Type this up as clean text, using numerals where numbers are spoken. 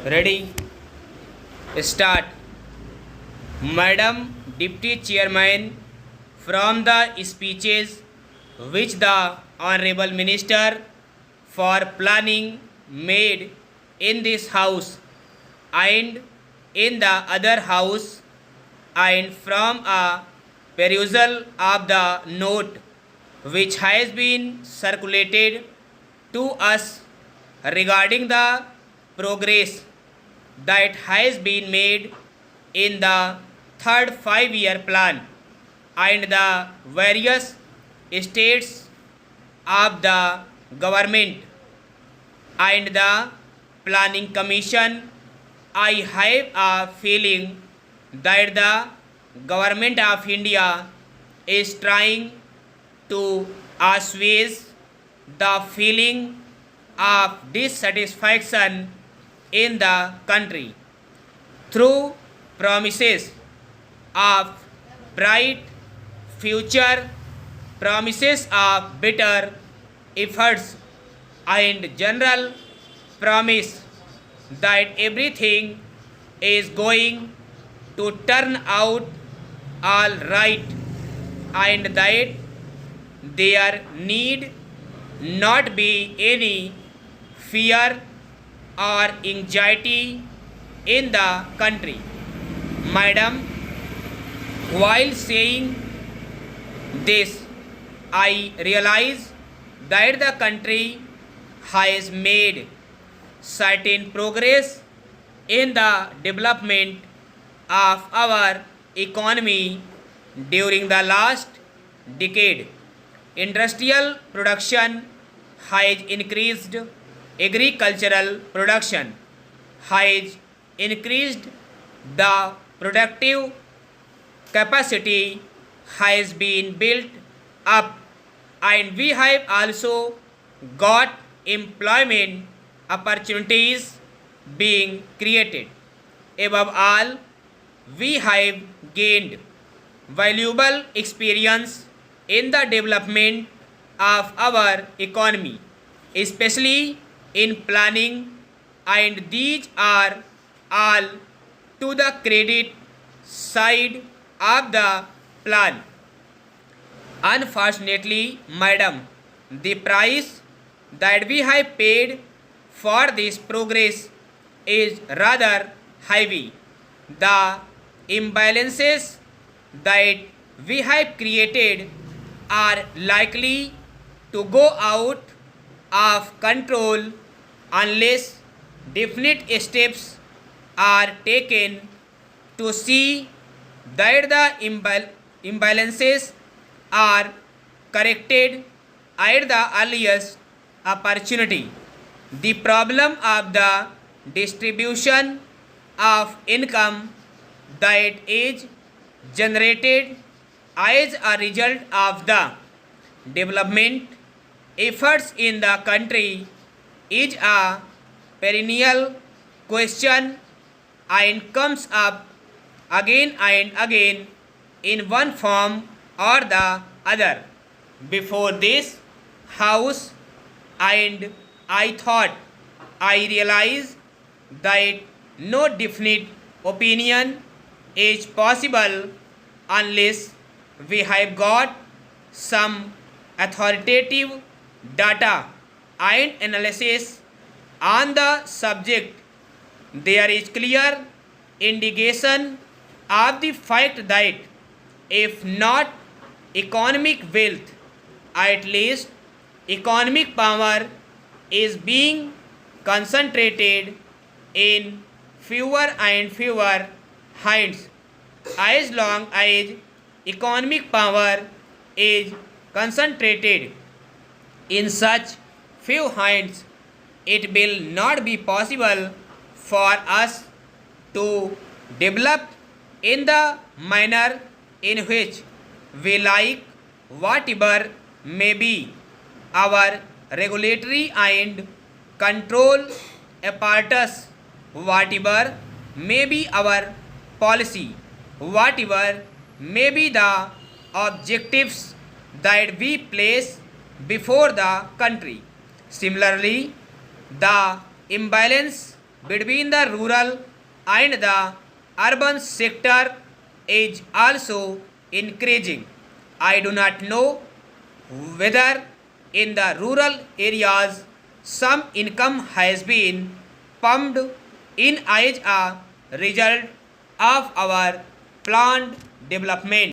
Ready? Start. Madam Deputy Chairman, from the speeches which the Honorable Minister for Planning made in this house and in the other house, and from a perusal of the note which has been circulated to us regarding the progress that has been made in the third 5-year plan and the various states of the government and the planning commission, I have a feeling that the government of India is trying to assuage the feeling of dissatisfaction in the country through promises of bright future, promises of better efforts, and general promise that everything is going to turn out all right and that there need not be any fear or anxiety in the country. Madam, while saying this, I realize that the country has made certain progress in the development of our economy during the last decade. Industrial production has increased, agricultural production has increased, the productive capacity has been built up, and we have also got employment opportunities being created. Above all, we have gained valuable experience in the development of our economy, especially in planning, and these are all to the credit side of the plan. Unfortunately, madam, the price that we have paid for this progress is rather heavy. The imbalances that we have created are likely to go out of control unless definite steps are taken to see that the imbalances are corrected at the earliest opportunity. The problem of the distribution of income that is generated as a result of the development efforts in the country is a perennial question and comes up again and again in one form or the other before this house, and I thought I realized that no definite opinion is possible unless we have got some authoritative data and analysis on the subject. There is clear indication of the fact that if not economic wealth, at least economic power is being concentrated in fewer and fewer hands. As long as economic power is concentrated in such few hands, it will not be possible for us to develop in the manner in which we like, whatever may be our regulatory and control apparatus, whatever may be our policy, whatever may be the objectives that we place before the country. Similarly, the imbalance between the rural and the urban sector is also increasing. I do not know whether in the rural areas some income has been pumped in as a result of our planned development.